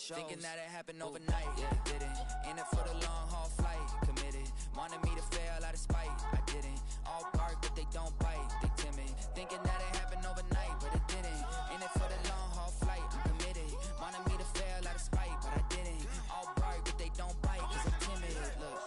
shows. Thinking that it happened overnight, yeah, didn't. In it for the long haul flight, committed. Wanted me to fail out of spite, I didn't. All bark, but they don't bite, they timid. Thinking that it happened overnight, but it didn't. In it for the long haul flight, I'm committed. Wanted me to fail out of spite, but I didn't. All bark, but they don't bite, cause I'm timid. Look,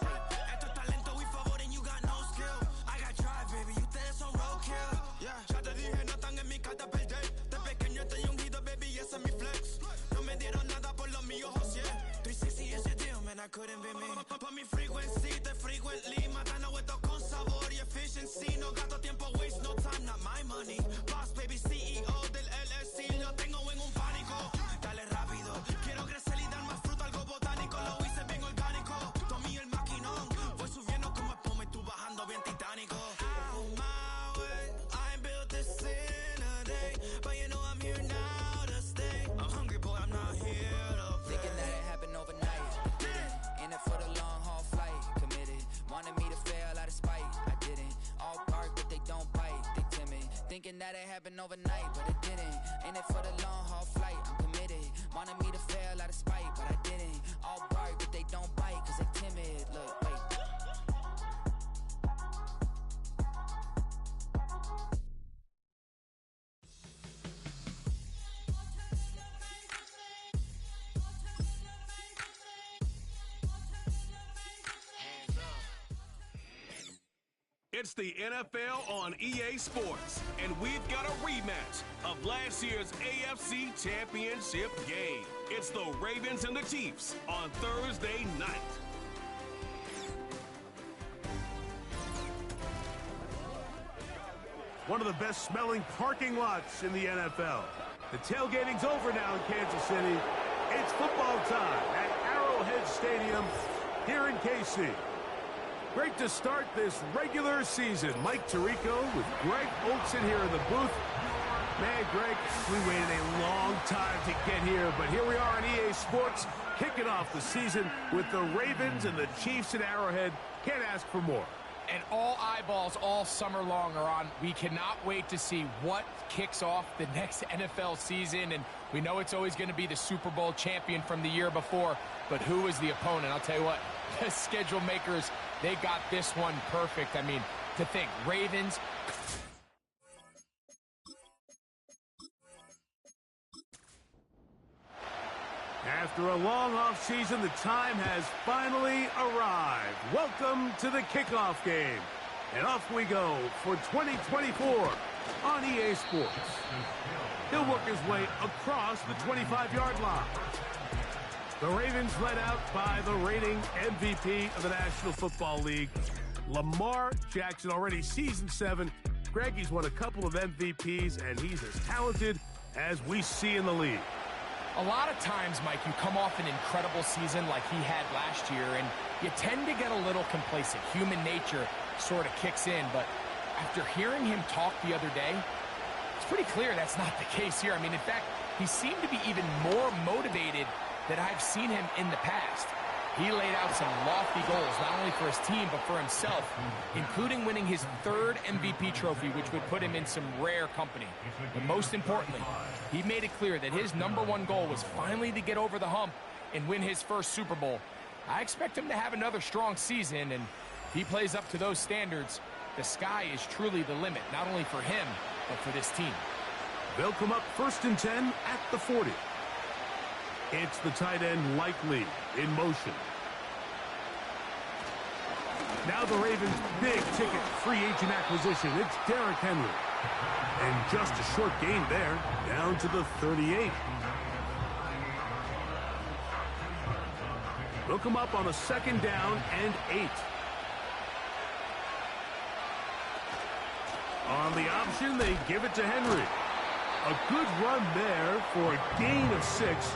Esto es talento, we favor and you got no skill. I got drive, baby, ustedes son roadkill. Yeah, ya te dije, no están en mi carta perder. De pequeño estoy ungido, baby, ese es mi flex. No me dieron nada por lo mío, José. 360 ese deal, man, I couldn't be me. Pa' mi frequency, te frequently. Matando esto con sabor y efficiency. No gasto tiempo, waste no time, not my money. Boss, baby, CEO del LLC. Lo tengo en un pánico. Dale rápido, quiero crecer y dar más fruto, algo botánico. Lo hice bien orgánico. Tomé el maquinón. Voy subiendo como espuma y tú bajando bien titánico. Out my way, I ain't built this in a day. But you know I'm here now to stay. I'm hungry, boy, I'm not here to play. thinking that it happened overnight, didn't. In it for the long haul flight, committed. Wanted me to fail out of spite, I didn't. All bark, but they don't bite, they timid. Thinking that it happened overnight, but it didn't. In it for the long haul flight, I'm committed. Wanted me to fail out of spite, but I didn't. All bark, but they don't bite, cause they timid. Look, wait. It's the NFL on EA Sports, and we've got a rematch of last year's AFC Championship game. It's the Ravens and the Chiefs on Thursday night. One of the best smelling parking lots in the NFL. The tailgating's over now in Kansas City. It's football time at Arrowhead Stadium here in KC. Great to start this regular season. Mike Tirico with Greg Olsen here in the booth. Man, Greg, we waited a long time to get here, but here we are on EA Sports, kicking off the season with the Ravens and the Chiefs at Arrowhead. Can't ask for more. And all eyeballs all summer long are on. We cannot wait to see what kicks off the next NFL season. And we know it's always going to be the Super Bowl champion from the year before. But who is the opponent? I'll tell you what, the schedule makers, they got this one perfect. I mean, to think, Ravens. After a long offseason, the time has finally arrived. Welcome to the kickoff game. And off we go for 2024 on EA Sports. He'll work his way across the 25-yard line. The Ravens led out by the reigning MVP of the National Football League, Lamar Jackson, already season 7. Greg, he's won a couple of MVPs, and he's as talented as we see in the league. A lot of times, Mike, you come off an incredible season like he had last year, and you tend to get a little complacent. Human nature sort of kicks in, but after hearing him talk the other day, it's pretty clear that's not the case here. I mean, in fact, he seemed to be even more motivated than I've seen him in the past. He laid out some lofty goals, not only for his team, but for himself, including winning his 3rd MVP trophy, which would put him in some rare company. But most importantly, he made it clear that his #1 goal was finally to get over the hump and win his first Super Bowl. I expect him to have another strong season, and if he plays up to those standards, the sky is truly the limit, not only for him, but for this team. They'll come up 1st and 10 at the 40. It's the tight end Likely in motion. Now the Ravens' big-ticket free agent acquisition. It's Derrick Henry. And just a short gain there, down to the 38. They'll come up on a 2nd down and 8. On the option, they give it to Henry. A good run there for a gain of 6,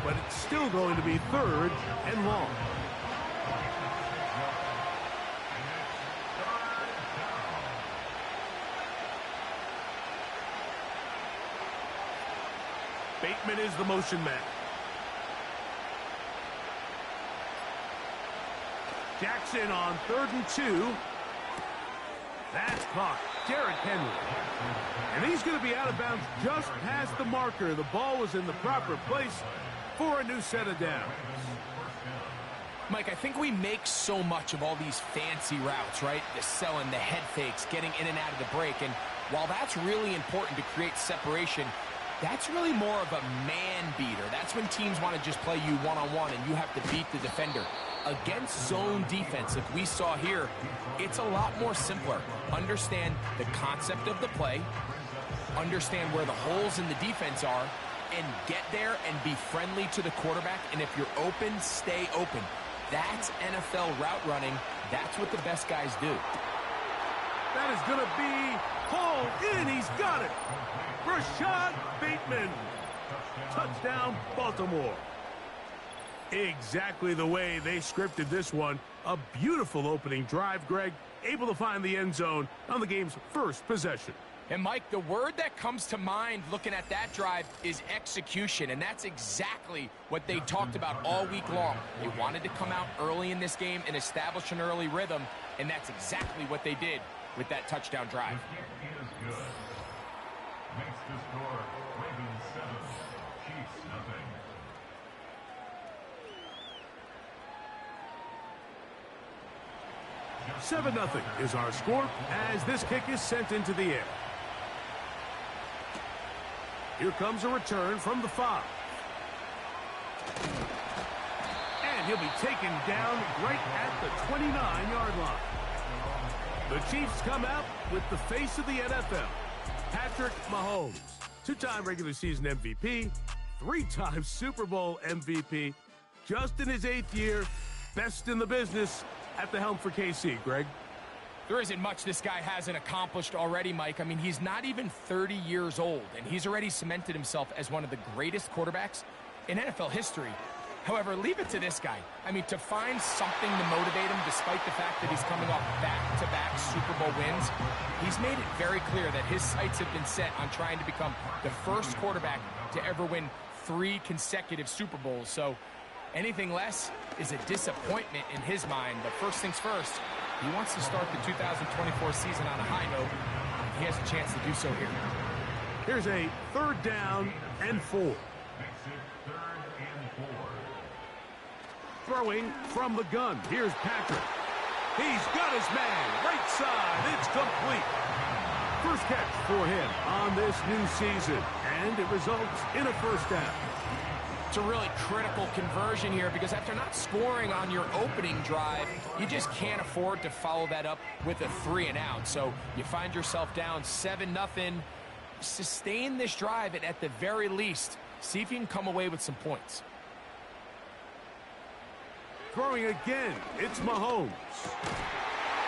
but it's still going to be 3rd and long. Bateman is the motion man. Jackson on 3rd and 2. That's caught. Derrick Henry. And he's going to be out of bounds just past the marker. The ball was in the proper place, for a new set of downs. Mike, I think we make so much of all these fancy routes, right? The selling, the head fakes, getting in and out of the break. And while that's really important to create separation, that's really more of a man beater. That's when teams want to just play you one-on-one and you have to beat the defender. Against zone defense, like we saw here, it's a lot more simpler. Understand the concept of the play, understand where the holes in the defense are, and get there and be friendly to the quarterback. And if you're open, stay open. That's NFL route running. That's what the best guys do. That is going to be hauled in. He's got it. Rashad Bateman. Touchdown, Baltimore. Exactly the way they scripted this one. A beautiful opening drive, Greg. Able to find the end zone on the game's first possession. And, Mike, the word that comes to mind looking at that drive is execution, and that's exactly what they talked about all week long. They wanted to come out early in this game and establish an early rhythm, and that's exactly what they did with that touchdown drive. Makes the score Ravens 7, Chiefs nothing. 7-0 is our score as this kick is sent into the air. Here comes a return from the 5. And he'll be taken down right at the 29-yard line. The Chiefs come out with the face of the NFL, Patrick Mahomes, 2-time regular season MVP, 3-time Super Bowl MVP, just in his 8th year, best in the business at the helm for KC, Greg. There isn't much this guy hasn't accomplished already, Mike. I mean, he's not even 30 years old, and he's already cemented himself as one of the greatest quarterbacks in NFL history. However, leave it to this guy. I mean, to find something to motivate him, despite the fact that he's coming off back-to-back Super Bowl wins, he's made it very clear that his sights have been set on trying to become the first quarterback to ever win 3 consecutive Super Bowls. So anything less is a disappointment in his mind. But first things first, he wants to start the 2024 season on a high note. He has a chance to do so here. Here's a 3rd down and 4. Makes it 3rd and 4. Throwing from the gun. Here's Patrick. He's got his man. Right side. It's complete. First catch for him on this new season. And it results in a 1st down. It's a really critical conversion here because after not scoring on your opening drive, you just can't afford to follow that up with a 3-and-out. So you find yourself down 7-0. Sustain this drive and at the very least, see if you can come away with some points. Throwing again, it's Mahomes.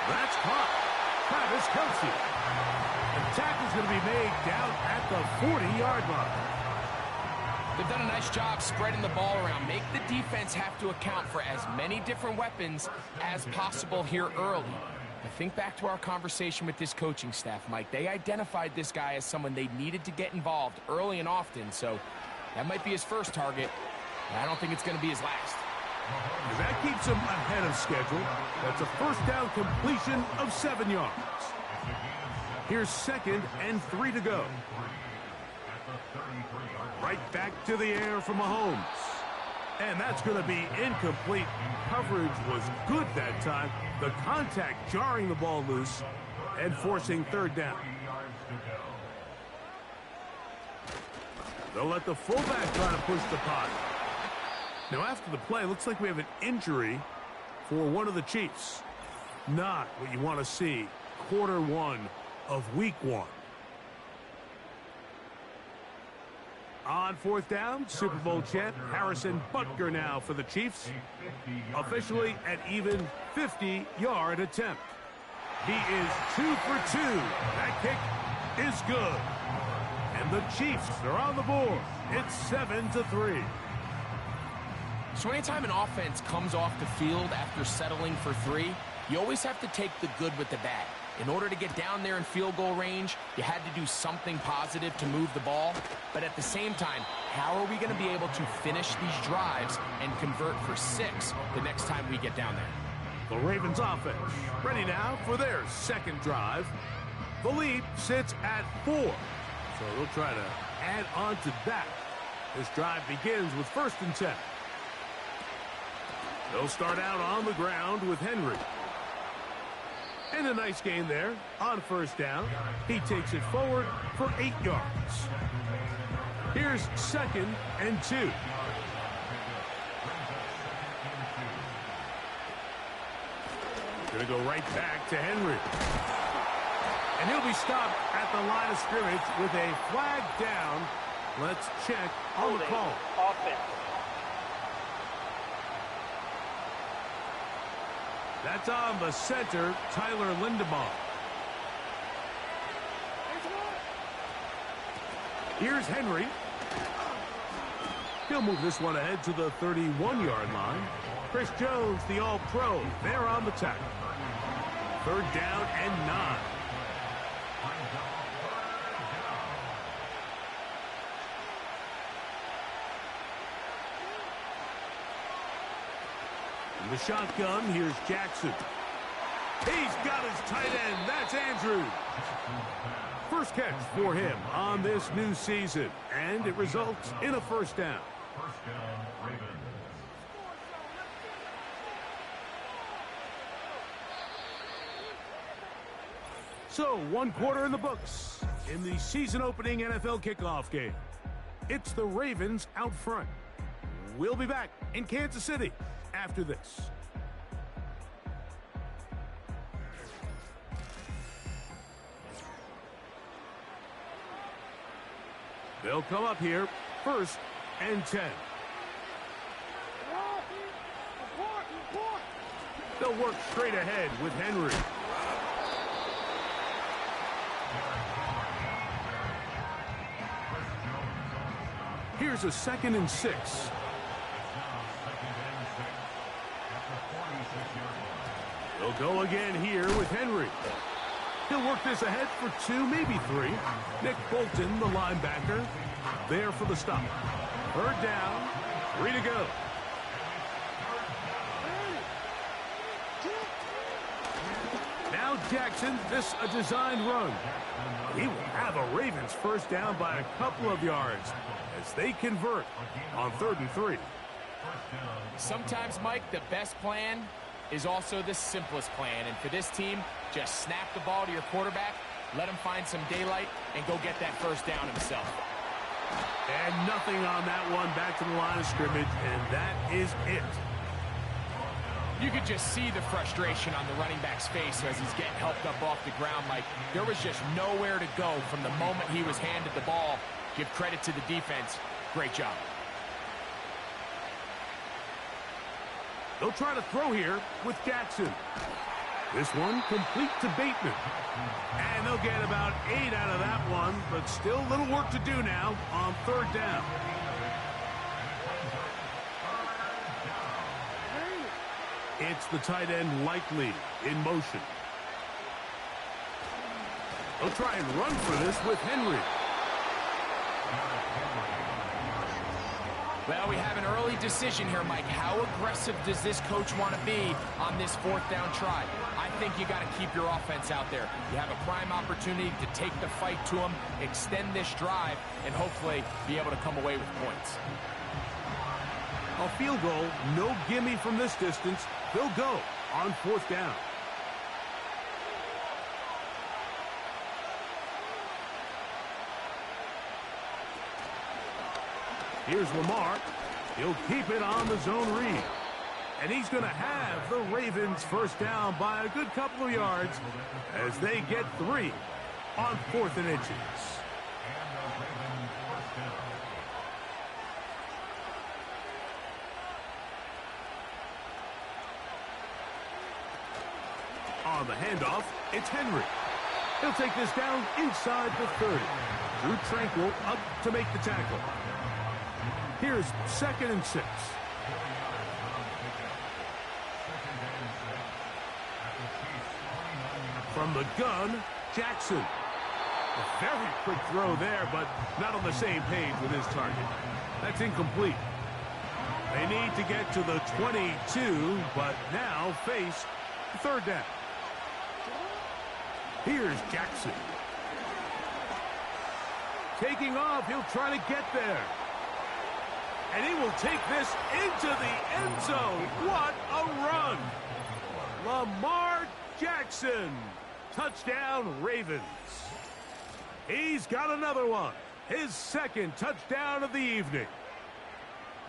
That's caught. Travis Kelce. The tackle's going to be made down at the 40-yard line. They've done a nice job spreading the ball around. Make the defense have to account for as many different weapons as possible here early. I think back to our conversation with this coaching staff, Mike. They identified this guy as someone they needed to get involved early and often, so that might be his first target. I don't think it's going to be his last. And that keeps him ahead of schedule. That's a 1st down completion of 7 yards. Here's 2nd and 3 to go. Right back to the air for Mahomes. And that's going to be incomplete. Coverage was good that time. The contact jarring the ball loose and forcing 3rd down. They'll let the fullback try to push the pot. Now after the play, looks like we have an injury for one of the Chiefs. Not what you want to see. Quarter 1 of week 1. On 4th down, Super Bowl champ Harrison Butker now for the Chiefs. Officially an even 50-yard attempt. He is 2 for 2. That kick is good. And the Chiefs are on the board. It's 7-3. So anytime an offense comes off the field after settling for 3, you always have to take the good with the bad. In order to get down there in field goal range, you had to do something positive to move the ball. But at the same time, how are we going to be able to finish these drives and convert for 6 the next time we get down there? The Ravens offense ready now for their 2nd drive. The lead sits at 4. So they'll try to add on to that. This drive begins with 1st and 10. They'll start out on the ground with Henry. And a nice gain there on 1st down. He takes it forward for 8 yards. Here's 2nd and 2. Going to go right back to Henry. And he'll be stopped at the line of scrimmage with a flag down. Let's check on the call. Offense. That's on the center, Tyler Linderbaum. Here's Henry. He'll move this one ahead to the 31-yard line. Chris Jones, the All-Pro, there on the tackle. 3rd down and 9. In the shotgun, here's Jackson. He's got his tight end. That's Andrews. First catch for him on this new season, and it results in a 1st down. First down, Ravens. So, 1 quarter in the books in the season-opening NFL kickoff game. It's the Ravens out front. We'll be back in Kansas City after this. They'll come up here, 1st and 10. They'll work straight ahead with Henry. Here's a 2nd and 6. They'll go again here with Henry. He'll work this ahead for 2, maybe 3. Nick Bolton, the linebacker, there for the stop. 3rd down, 3 to go. Now Jackson, this a designed run. He will have a Ravens 1st down by a couple of yards as they convert on 3rd and 3. Sometimes, Mike, the best plan is also the simplest plan. And for this team, just snap the ball to your quarterback, let him find some daylight, and go get that 1st down himself. And nothing on that one, back to the line of scrimmage, and that is it. You could just see the frustration on the running back's face as he's getting helped up off the ground, Mike. There was just nowhere to go from the moment he was handed the ball. Give credit to the defense. Great job. They'll try to throw here with Jackson. This one complete to Bateman. And they'll get about 8 out of that one, but still a little work to do now on 3rd down. It's the tight end Likely in motion. They'll try and run for this with Henry. Well, we have an early decision here, Mike. How aggressive does this coach want to be on this 4th down try? I think you got to keep your offense out there. You have a prime opportunity to take the fight to them, extend this drive, and hopefully be able to come away with points. A field goal, no gimme from this distance. They'll go on 4th down. Here's Lamar. He'll keep it on the zone read. And he's going to have the Ravens 1st down by a good couple of yards as they get 3 on 4th and inches. On the handoff, it's Henry. He'll take this down inside the 30. Drew Tranquill up to make the tackle. Here's 2nd and 6. From the gun, Jackson. A very quick throw there, but not on the same page with his target. That's incomplete. They need to get to the 22, but now face 3rd down. Here's Jackson. Taking off, he'll try to get there. And he will take this into the end zone. What a run! Lamar Jackson. Touchdown, Ravens. He's got another one. His second touchdown of the evening.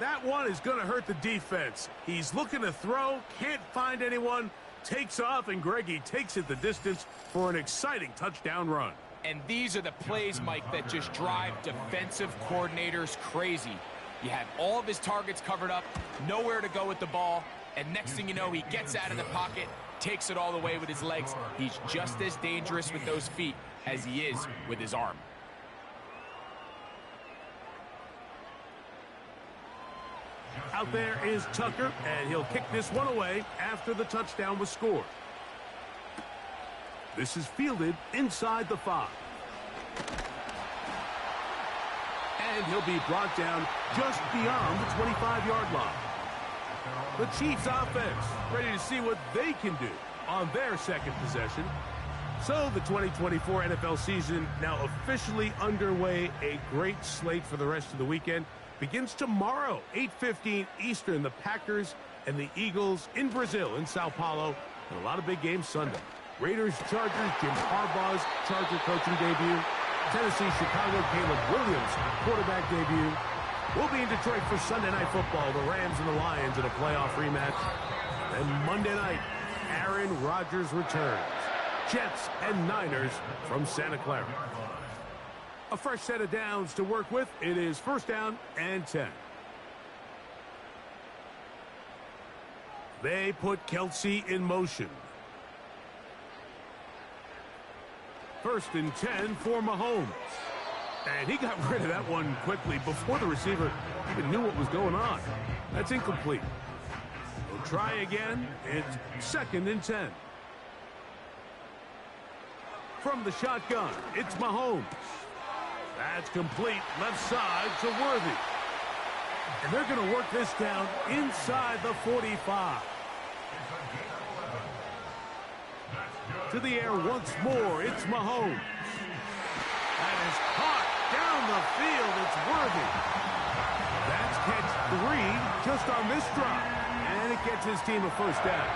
That one is going to hurt the defense. He's looking to throw, can't find anyone, takes off, and Greggy takes it the distance for an exciting touchdown run. And these are the plays, Mike, that just drive defensive coordinators crazy. You have all of his targets covered up, nowhere to go with the ball, and next thing you know, he gets out of the pocket, takes it all the way with his legs. He's just as dangerous with those feet as he is with his arm. Out there is Tucker, and he'll kick this one away after the touchdown was scored. This is fielded inside the 5. And he'll be brought down just beyond the 25-yard line. The Chiefs offense ready to see what they can do on their second possession. So the 2024 NFL season now officially underway. A great slate for the rest of the weekend. Begins tomorrow, 8:15 Eastern. The Packers and the Eagles in Brazil, in Sao Paulo. And a lot of big games Sunday. Raiders, Chargers, Jim Harbaugh's Charger coaching debut. Tennessee, Chicago, Caleb Williams quarterback debut. We'll be in Detroit for Sunday Night Football. The Rams and the Lions in a playoff rematch. And Monday night, Aaron Rodgers returns. Jets and Niners from Santa Clara. A fresh set of downs to work with. It is first down and 10. They put Kelsey in motion. First and 10 for Mahomes. And he got rid of that one quickly before the receiver even knew what was going on. That's incomplete. We'll try again. It's second and 10. From the shotgun, it's Mahomes. That's complete, left side to Worthy. And they're going to work this down inside the 45. To the air once more, it's Mahomes. That is caught down the field, it's Worthy. That's catch 3 just on this drive. And it gets his team a first down.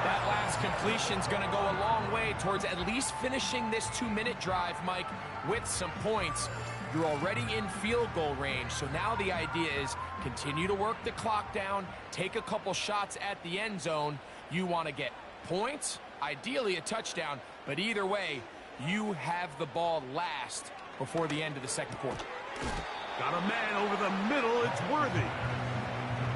That last completion's going to go a long way towards at least finishing this 2-minute drive, Mike, with some points. You're already in field goal range, so now the idea is continue to work the clock down, take a couple shots at the end zone. You want to get points, ideally a touchdown, but either way, you have the ball last before the end of the second quarter. Got a man over the middle, it's Worthy.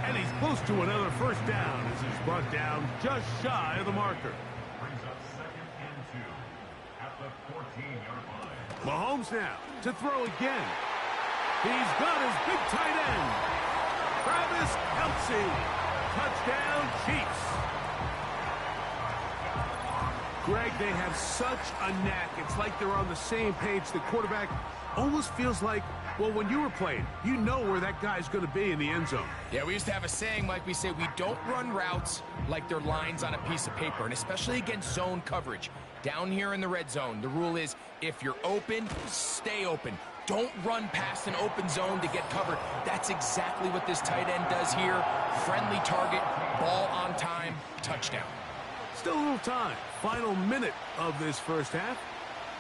And he's close to another first down as he's brought down just shy of the marker. Brings up second and 2 at the 14-yard line. Mahomes now to throw again. He's got his big tight end, Travis Kelce. Touchdown, Chiefs. Greg, they have such a knack. It's like they're on the same page. The quarterback almost feels like, well, when you were playing, you know where that guy's going to be in the end zone. Yeah, we used to have a saying, Mike, we say we don't run routes like they're lines on a piece of paper, and especially against zone coverage. Down here in the red zone, the rule is if you're open, stay open. Don't run past an open zone to get covered. That's exactly what this tight end does here. Friendly target, ball on time, touchdown. Still a little time. Final minute of this first half.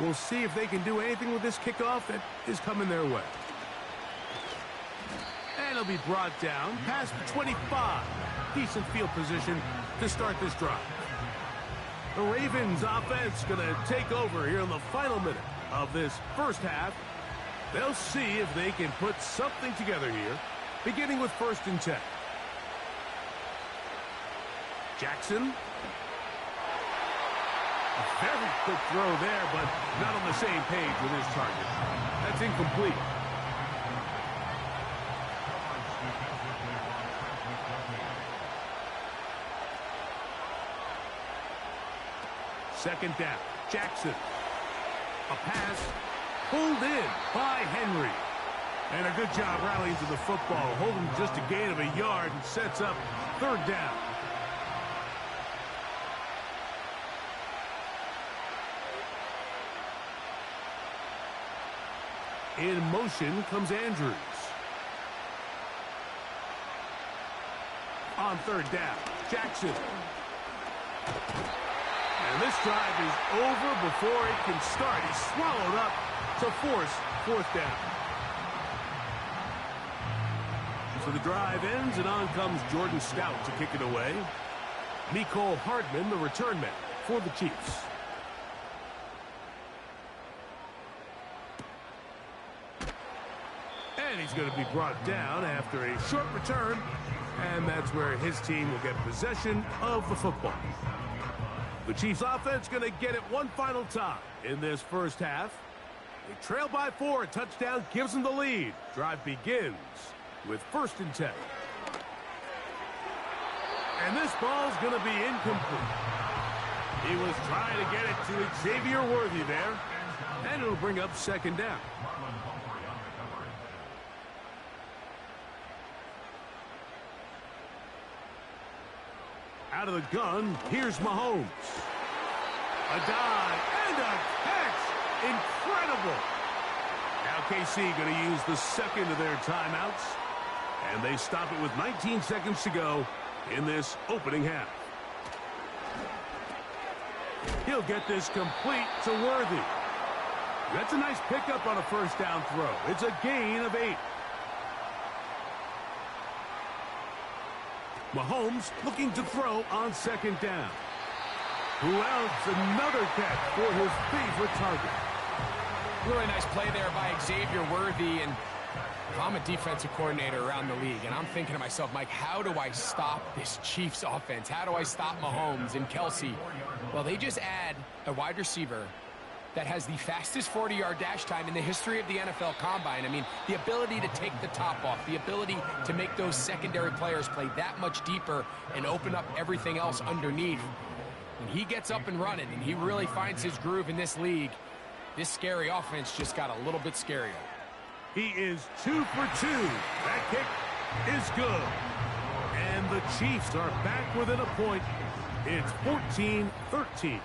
We'll see if they can do anything with this kickoff that is coming their way. And it'll be brought down past the 25. Decent field position to start this drive. The Ravens offense going to take over here in the final minute of this first half. They'll see if they can put something together here, beginning with first and 10. Jackson. A very quick throw there, but not on the same page with his target. That's incomplete. Second down. Jackson. A pass pulled in by Henry. And a good job rallying to the football, holding just a gain of a yard and sets up third down. In motion comes Andrews. on third down. Jackson. And this drive is over before it can start. He's swallowed up to force fourth down. So the drive ends, and on comes Jordan Stout to kick it away. Mecole Hardman, the return man for the Chiefs. And he's going to be brought down after a short return, and that's where his team will get possession of the football. The Chiefs offense going to get it one final time in this first half. They trail by 4. A touchdown gives them the lead. Drive begins with 1st and 10. And this ball's going to be incomplete. He was trying to get it to Xavier Worthy there, and it'll bring up 2nd down. Out of the gun, here's Mahomes. A dive and a catch. Incredible. Now KC going to use the second of their timeouts, and they stop it with 19 seconds to go in this opening half. He'll get this complete to Worthy. That's a nice pickup on a 1st down throw. It's a gain of 8. Mahomes looking to throw on 2nd down. Who else? Another catch for his favorite target. Really nice play there by Xavier Worthy. And I'm a defensive coordinator around the league, and I'm thinking to myself, Mike, how do I stop this Chiefs offense? How do I stop Mahomes and Kelsey? Well, they just add a wide receiver that has the fastest 40-yard dash time in the history of the NFL Combine. I mean, the ability to take the top off, the ability to make those secondary players play that much deeper and open up everything else underneath. When he gets up and running and he really finds his groove in this league, this scary offense just got a little bit scarier. He is 2 for 2. That kick is good. And the Chiefs are back within a point. It's 14-13.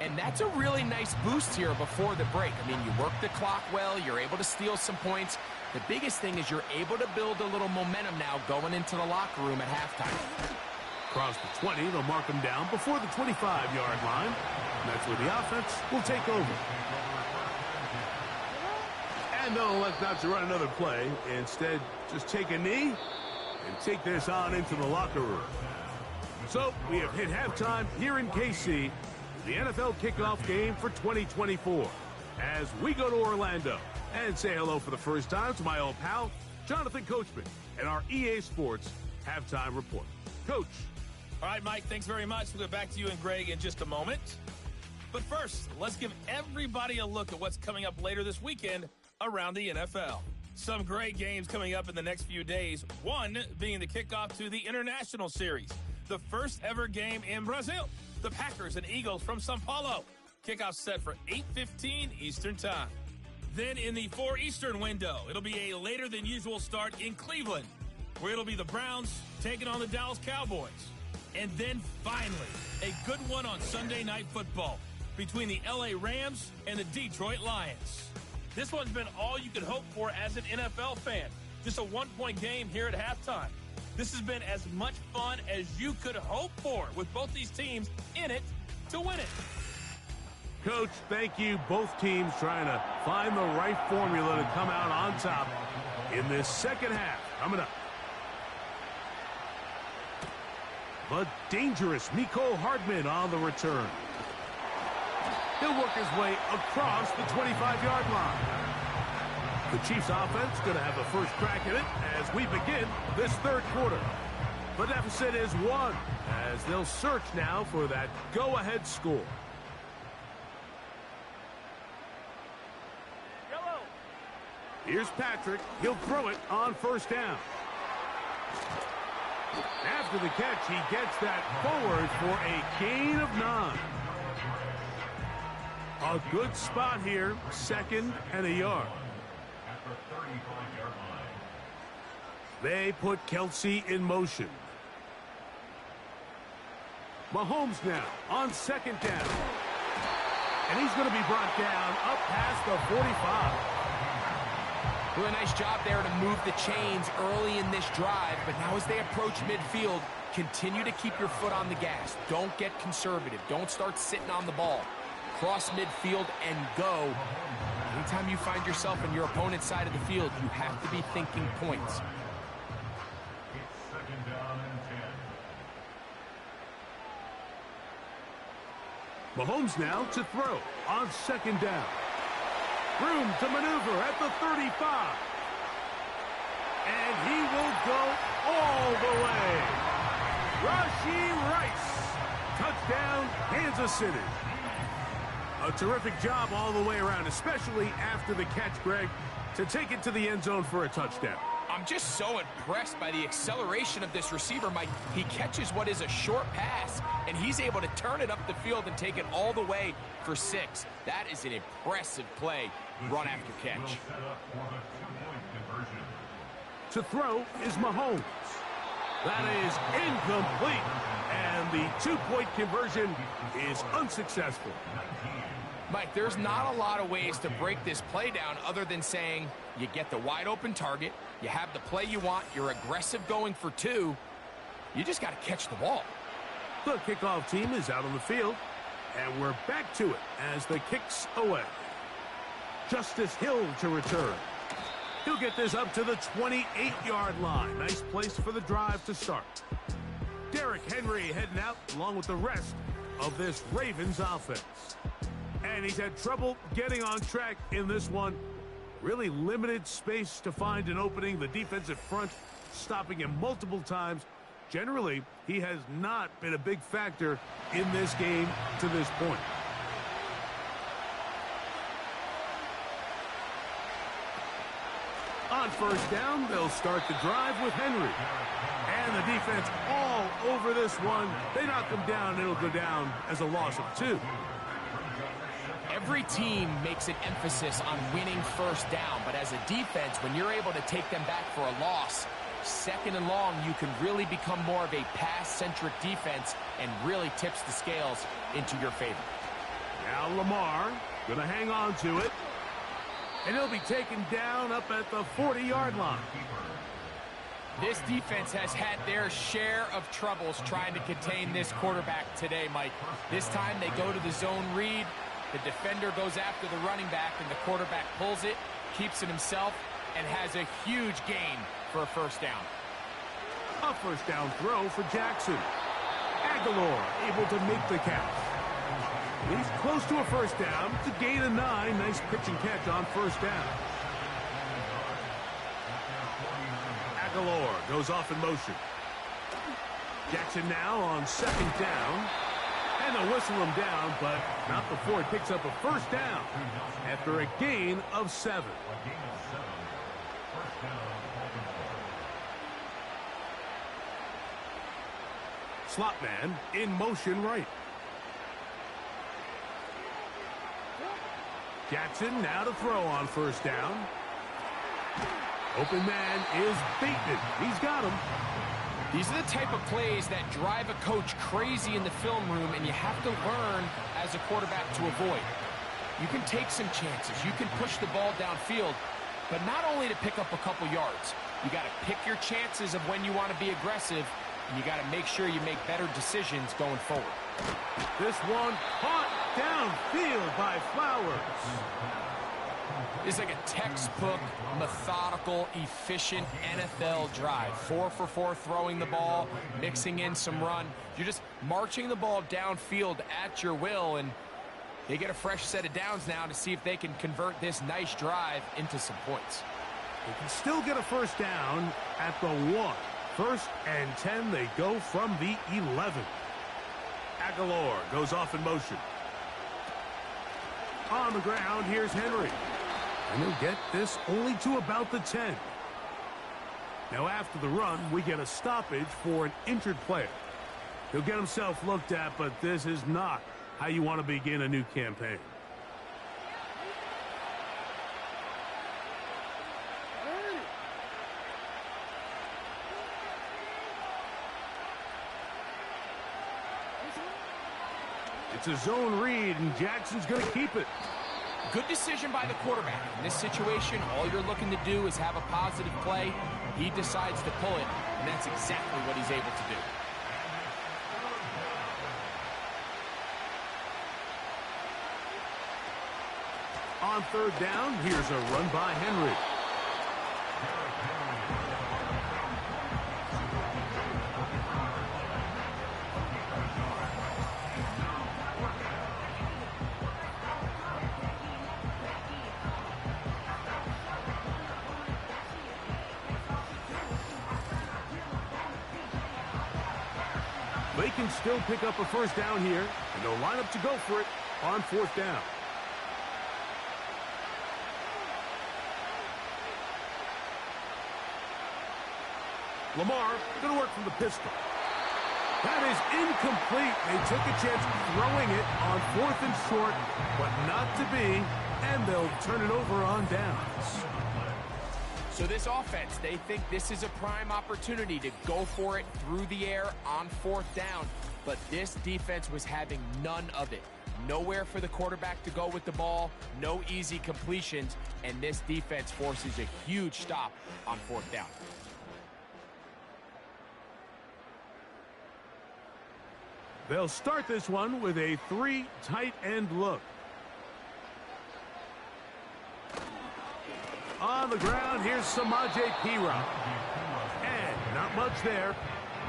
And that's a really nice boost here before the break. I mean, you work the clock well. You're able to steal some points. The biggest thing is you're able to build a little momentum now going into the locker room at halftime. Across the 20, they'll mark him down before the 25-yard line. And that's where the offense will take over. And they'll elect not to run another play. Instead, just take a knee and take this on into the locker room. So we have hit halftime here in KC, the NFL kickoff game for 2024. As we go to Orlando and say hello for the first time to my old pal, Jonathan Coachman, and our EA Sports halftime report. Coach. All right, Mike, thanks very much. We'll get back to you and Greg in just a moment. But first, let's give everybody a look at what's coming up later this weekend around the NFL. Some great games coming up in the next few days, one being the kickoff to the International Series, the first ever game in Brazil. The Packers and Eagles from São Paulo. Kickoff set for 8:15 Eastern Time. Then in the 4 Eastern window, it'll be a later than usual start in Cleveland, where it'll be the Browns taking on the Dallas Cowboys. And then finally, a good one on Sunday Night Football between the LA Rams and the Detroit Lions. This one's been all you could hope for as an NFL fan. Just a one-point game here at halftime. This has been as much fun as you could hope for with both these teams in it to win it. Coach, thank you. Both teams trying to find the right formula to come out on top in this second half. Coming up. But dangerous Mecole Hardman on the return. He'll work his way across the 25-yard line. The Chiefs offense going to have the first crack at it as we begin this third quarter. The deficit is 1 as they'll search now for that go-ahead score. Here's Patrick. He'll throw it on first down. After the catch, he gets that forward for a gain of 9. A good spot here, 2nd and a yard. At the 35-yard line. They put Kelsey in motion. Mahomes now on 2nd down. And he's going to be brought down up past the 45. Well, a nice job there to move the chains early in this drive, but now as they approach midfield, continue to keep your foot on the gas. Don't get conservative. Don't start sitting on the ball. Cross midfield and go. Anytime you find yourself on your opponent's side of the field, you have to be thinking points. It's second down and 10. Mahomes now to throw on second down. Room to maneuver at the 35. And he will go all the way. Rashee Rice. Touchdown, Kansas City. A terrific job all the way around, especially after the catch, Greg, to take it to the end zone for a touchdown. I'm just so impressed by the acceleration of this receiver, Mike. He catches what is a short pass, and he's able to turn it up the field and take it all the way for 6. That is an impressive play, run after catch. To throw is Mahomes. That is incomplete, and the 2-point conversion is unsuccessful. Mike, there's not a lot of ways to break this play down other than saying you get the wide open target, you have the play you want, you're aggressive going for 2, you just got to catch the ball. The kickoff team is out on the field, and we're back to it as the kick's away. Justice Hill to return. He'll get this up to the 28-yard line. Nice place for the drive to start. Derrick Henry heading out along with the rest of this Ravens offense. And he's had trouble getting on track in this one. Really limited space to find an opening. The defensive front stopping him multiple times. Generally, he has not been a big factor in this game to this point. On first down, they'll start the drive with Henry. And the defense all over this one. They knock him down, it'll go down as a loss of 2. Every team makes an emphasis on winning first down, but as a defense, when you're able to take them back for a loss, second and long, you can really become more of a pass-centric defense and really tips the scales into your favor. Now Lamar going to hang on to it. And he'll be taken down up at the 40-yard line. This defense has had their share of troubles trying to contain this quarterback today, Mike. This time they go to the zone read. The defender goes after the running back, and the quarterback pulls it, keeps it himself, and has a huge gain for a first down. A first down throw for Jackson. Aguilar able to make the catch. He's close to a first down to gain a 9. Nice pitch and catch on first down. Aguilar goes off in motion. Jackson now on second down. And they'll whistle him down, but not before he picks up a first down after a gain of 7. Slot man in motion right. Jackson now to throw on first down. Open man is Bateman. He's got him. These are the type of plays that drive a coach crazy in the film room, and you have to learn as a quarterback to avoid. You can take some chances. You can push the ball downfield, but not only to pick up a couple yards. You got to pick your chances of when you want to be aggressive, and you got to make sure you make better decisions going forward. This one caught downfield by Flowers. It's like a textbook, methodical, efficient NFL drive. 4 for 4 throwing the ball, mixing in some run. You're just marching the ball downfield at your will, and they get a fresh set of downs now to see if they can convert this nice drive into some points. They can still get a first down at the 1. First and 10, they go from the 11. Aguilar goes off in motion. On the ground, here's Henry. And he'll get this only to about the 10. Now after the run, we get a stoppage for an injured player. He'll get himself looked at, but this is not how you want to begin a new campaign. It's a zone read, and Jackson's going to keep it. Good decision by the quarterback. In this situation, all you're looking to do is have a positive play. He decides to pull it, and that's exactly what he's able to do. On third down, here's a run by Henry. They can still pick up a first down here, and they'll line up to go for it on fourth down. Lamar going to work from the pistol. That is incomplete. They took a chance throwing it on fourth and short, but not to be, and they'll turn it over on downs. So this offense, they think this is a prime opportunity to go for it through the air on fourth down, but this defense was having none of it. Nowhere for the quarterback to go with the ball, no easy completions, and this defense forces a huge stop on fourth down. They'll start this one with a 3 tight end look. On the ground, here's Samaje Perine. And not much there.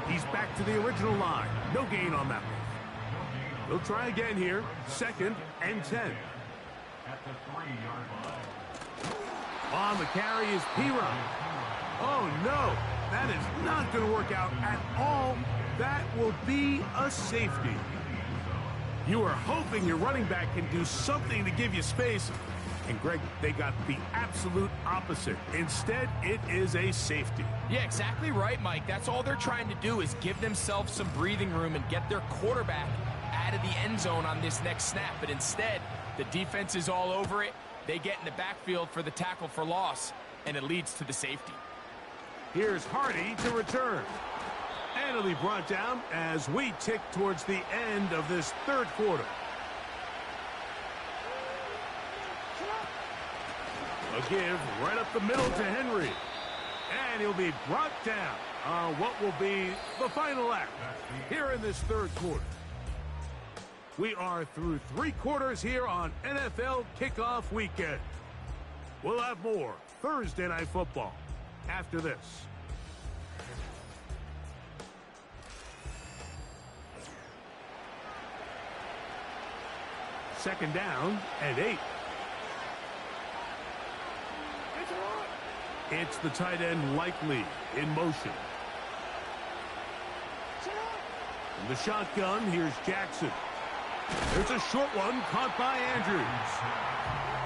He's back to the original line. No gain on that one. They'll try again here. 2nd and 10. At the 3-yard line. On the carry is Perine. Oh, no. That is not going to work out at all. That will be a safety. You are hoping your running back can do something to give you space. And, Greg, they got the absolute opposite. Instead, it is a safety. Yeah, exactly right, Mike. That's all they're trying to do is give themselves some breathing room and get their quarterback out of the end zone on this next snap. But instead, the defense is all over it. They get in the backfield for the tackle for loss, and it leads to the safety. Here's Hardy to return. And it'll be brought down as we tick towards the end of this third quarter. A give right up the middle to Henry. And he'll be brought down on what will be the final act here in this third quarter. We are through 3 quarters here on NFL Kickoff Weekend. We'll have more Thursday Night Football after this. Second down and 8. It's the tight end Likely in motion. In the shotgun, here's Jackson. There's a short one caught by Andrews.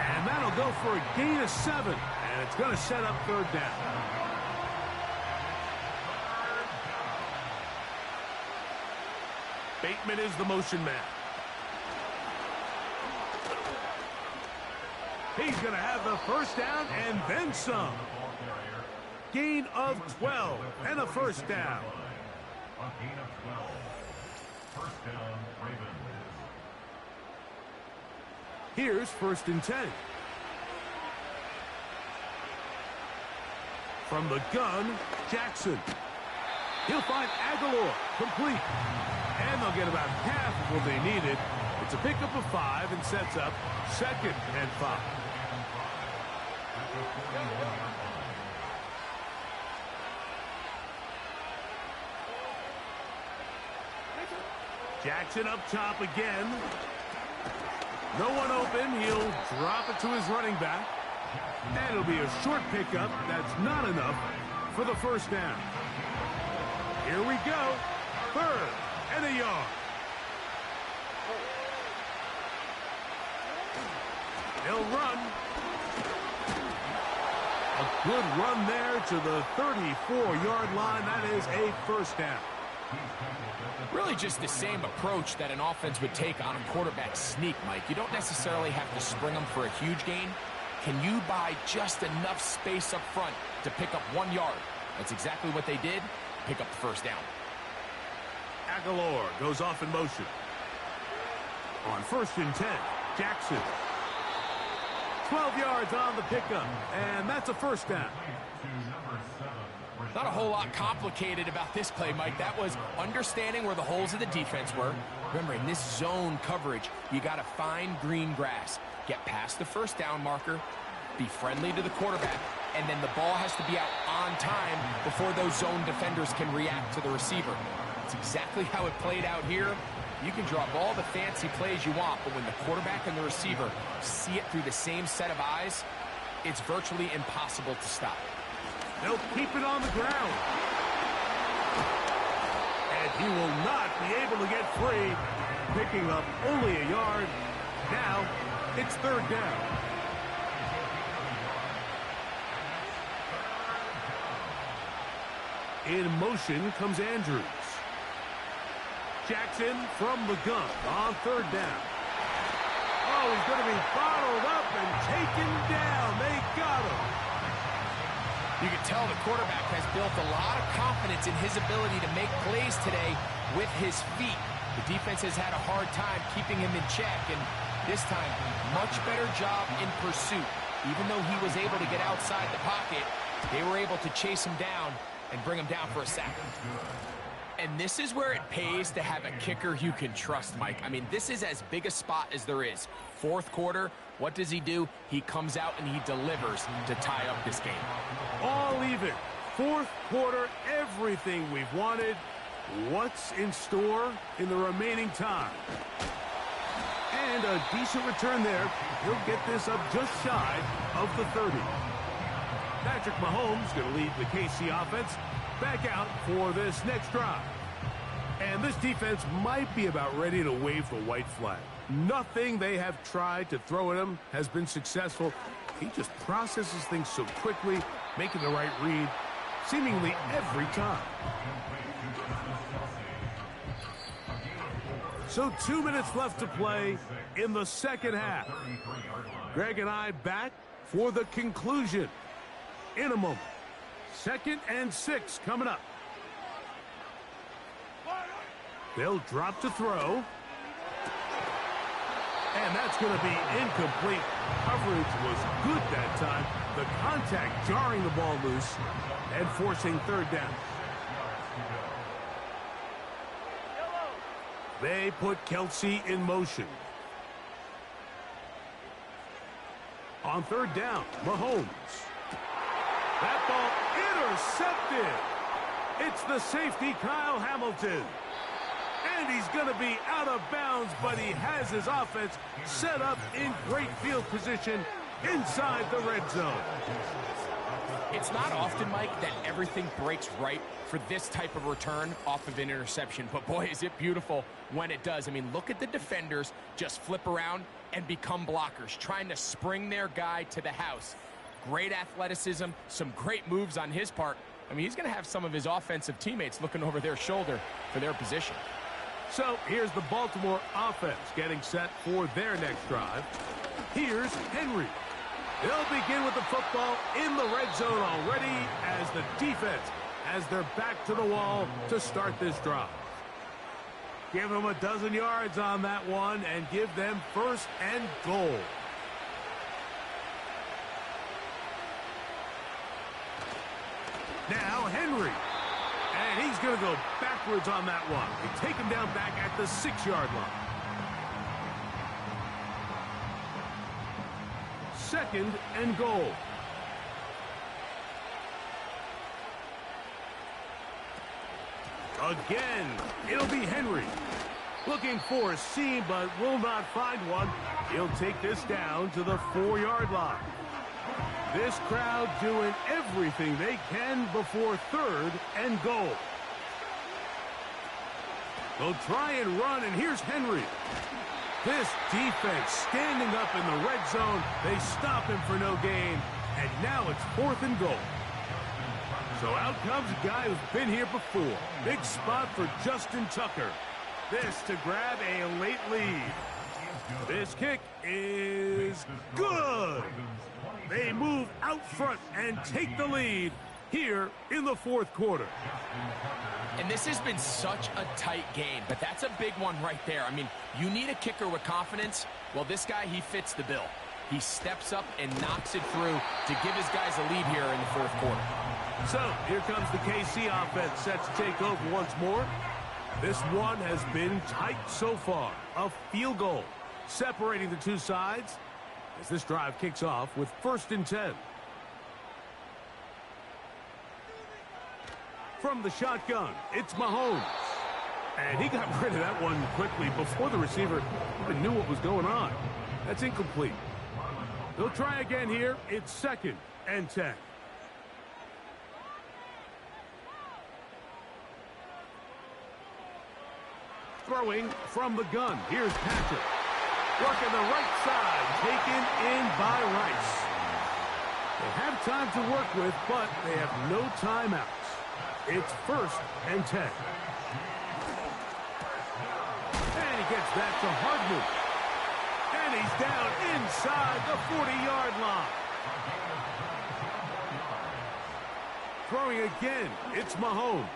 And that'll go for a gain of 7. And it's going to set up third down. Bateman is the motion man. He's going to have the first down and then some. Gain of 12 and a first down. A gain of 12. First down, Ravens. Here's 1st and 10. From the gun, Jackson. He'll find Aguilar, complete. And they'll get about half of what they needed. It's a pickup of 5 and sets up 2nd and 5. Jackson up top again. No one open. He'll drop it to his running back. And it'll be a short pickup. That's not enough for the first down. Here we go. 3rd and a yard. They'll run. A good run there to the 34-yard line. That is a first down. Really just the same approach that an offense would take on a quarterback sneak, Mike. You don't necessarily have to spring them for a huge gain. Can you buy just enough space up front to pick up 1 yard? That's exactly what they did. Pick up the first down. Aguilar goes off in motion. On 1st and 10, Jackson. 12 yards on the pickup, and that's a first down. Not a whole lot complicated about this play, Mike. That was understanding where the holes of the defense were. Remember, in this zone coverage, you got to find green grass. Get past the first down marker, be friendly to the quarterback, and then the ball has to be out on time before those zone defenders can react to the receiver. It's exactly how it played out here. You can draw up all the fancy plays you want, but when the quarterback and the receiver see it through the same set of eyes, it's virtually impossible to stop. They'll keep it on the ground. And he will not be able to get free, picking up only a yard. Now, it's third down. In motion comes Andrews. Jackson from the gun on third down. Oh, he's going to be bottled up and taken down. They got him. You can tell the quarterback has built a lot of confidence in his ability to make plays today with his feet. The defense has had a hard time keeping him in check, and this time, much better job in pursuit. Even though he was able to get outside the pocket, they were able to chase him down and bring him down for a sack. And this is where it pays to have a kicker you can trust, Mike. I mean, this is as big a spot as there is. Fourth quarter, what does he do? He comes out and he delivers to tie up this game. All even. Fourth quarter, everything we've wanted. What's in store in the remaining time? And a decent return there. He'll get this up just shy of the 30. Patrick Mahomes going to lead the KC offense back out for this next drive. And this defense might be about ready to wave the white flag. Nothing they have tried to throw at him has been successful. He just processes things so quickly, making the right read seemingly every time. So 2 minutes left to play in the second half. Greg and I back for the conclusion in a moment. 2nd and 6 coming up. They'll drop to throw. And that's going to be incomplete. Coverage was good that time. The contact jarring the ball loose and forcing third down. They put Kelce in motion. On third down, Mahomes. That ball intercepted. It's the safety, Kyle Hamilton. And he's going to be out of bounds, but he has his offense set up in great field position inside the red zone. It's not often, Mike, that everything breaks right for this type of return off of an interception. But, boy, is it beautiful when it does. I mean, look at the defenders just flip around and become blockers, trying to spring their guy to the house. Great athleticism, some great moves on his part. I mean, he's going to have some of his offensive teammates looking over their shoulder for their position. So here's the Baltimore offense getting set for their next drive. Here's Henry. They'll begin with the football in the red zone already as the defense has their back to the wall to start this drive. Give them a dozen yards on that one and give them 1st and goal. Now Henry. And he's going to go backwards on that one. They take him down back at the 6-yard line. 2nd and goal. Again, it'll be Henry. Looking for a seam, but will not find one. He'll take this down to the 4-yard line. This crowd doing everything they can before 3rd and goal. They'll try and run, and here's Henry. This defense standing up in the red zone. They stop him for no gain, and now it's 4th and goal. So out comes a guy who's been here before. Big spot for Justin Tucker. This to grab a late lead. This kick is good. They move out front and take the lead here in the 4th quarter. And this has been such a tight game, but that's a big one right there. I mean, you need a kicker with confidence. Well, this guy, he fits the bill. he steps up and knocks it through to give his guys a lead here in the fourth quarter. So, here comes the KC offense set to take over once more. This one has been tight so far. A field goal separating the two sides as this drive kicks off with 1st and 10. From the shotgun, it's Mahomes. And he got rid of that one quickly before the receiver even knew what was going on. That's incomplete. They'll try again here. It's 2nd and 10. Throwing from the gun. Here's Patrick. Working the right side. Taken in by Rice. They have time to work with, but they have no timeouts. It's 1st and 10. And he gets that to Hardman. And he's down inside the 40-yard line. Throwing again. It's Mahomes.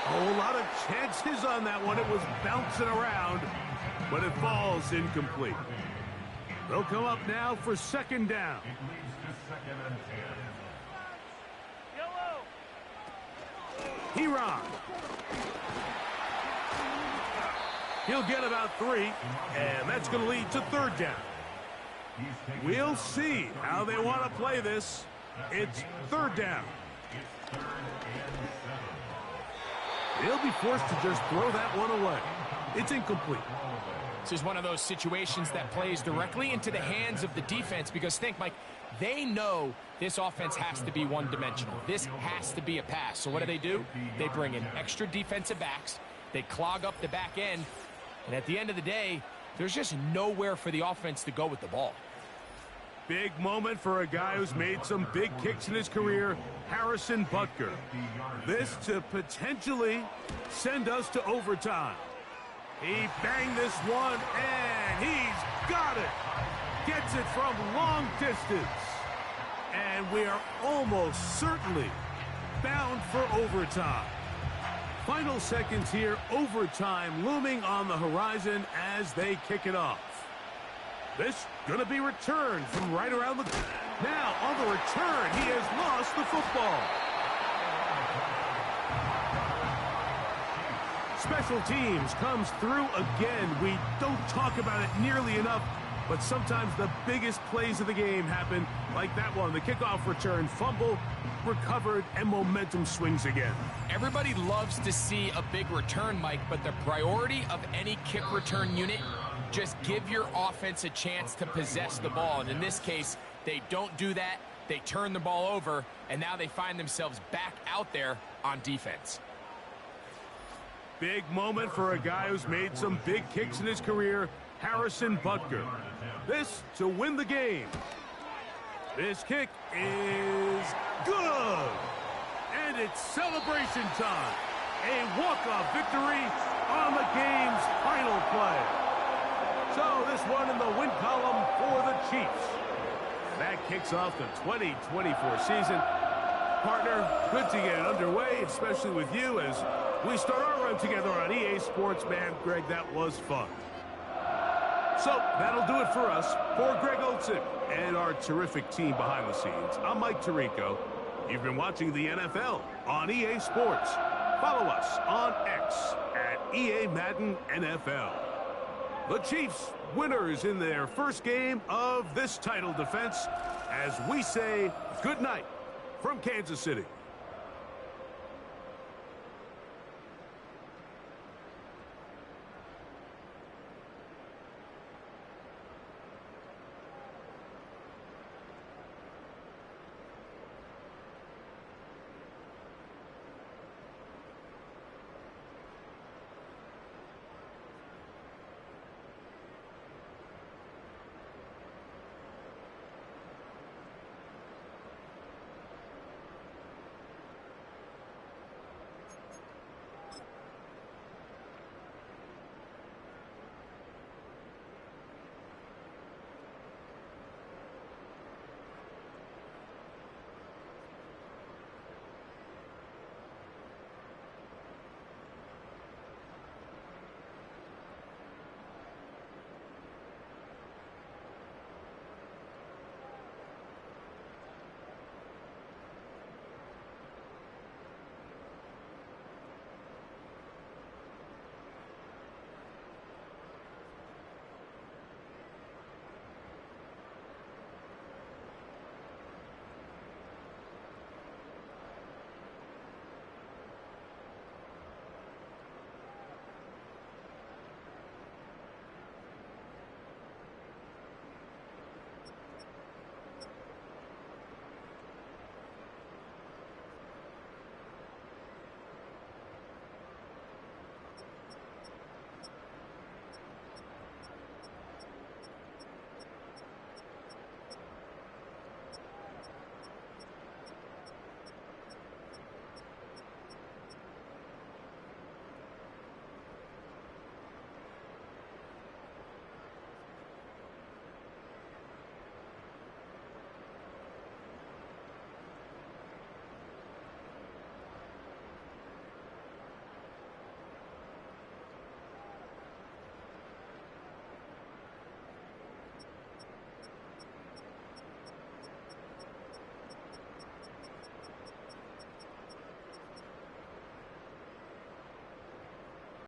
A whole lot of chances on that one. It was bouncing around, but it falls incomplete. They'll come up now for 2nd down. Heron. He'll get about 3, and that's going to lead to 3rd down. We'll see how they want to play this. It's 3rd down. They'll be forced to just throw that one away. It's incomplete. This is one of those situations that plays directly into the hands of the defense because think, Mike, they know this offense has to be one-dimensional. This has to be a pass. So what do? They bring in extra defensive backs. They clog up the back end. And at the end of the day, there's just nowhere for the offense to go with the ball. Big moment for a guy who's made some big kicks in his career, Harrison Butker. This to potentially send us to overtime. He banged this one, and he's got it. Gets it from long distance. And we are almost certainly bound for overtime. Final seconds here, overtime looming on the horizon as they kick it off. This going to be returned from right around the... Now, on the return, he has lost the football. Special teams comes through again. We don't talk about it nearly enough, but sometimes the biggest plays of the game happen like that one. The kickoff return, fumble, recovered, and momentum swings again. Everybody loves to see a big return, Mike, but the priority of any kick return unit, just give your offense a chance to possess the ball. And in this case, they don't do that. They turn the ball over, and now they find themselves back out there on defense. Big moment for a guy who's made some big kicks in his career, Harrison Butker. This to win the game. This kick is good. And it's celebration time. A walk-off victory on the game's final play. So this one in the win column for the Chiefs. That kicks off the 2024 season. Partner, good to get it underway, especially with you as we start our run together on EA Sports. Man, Greg, that was fun. So that'll do it for us. For Greg Olsen and our terrific team behind the scenes, I'm Mike Tirico. You've been watching the NFL on EA Sports. Follow us on X at EA Madden NFL. The Chiefs, winners in their first game of this title defense, as we say good night from Kansas City.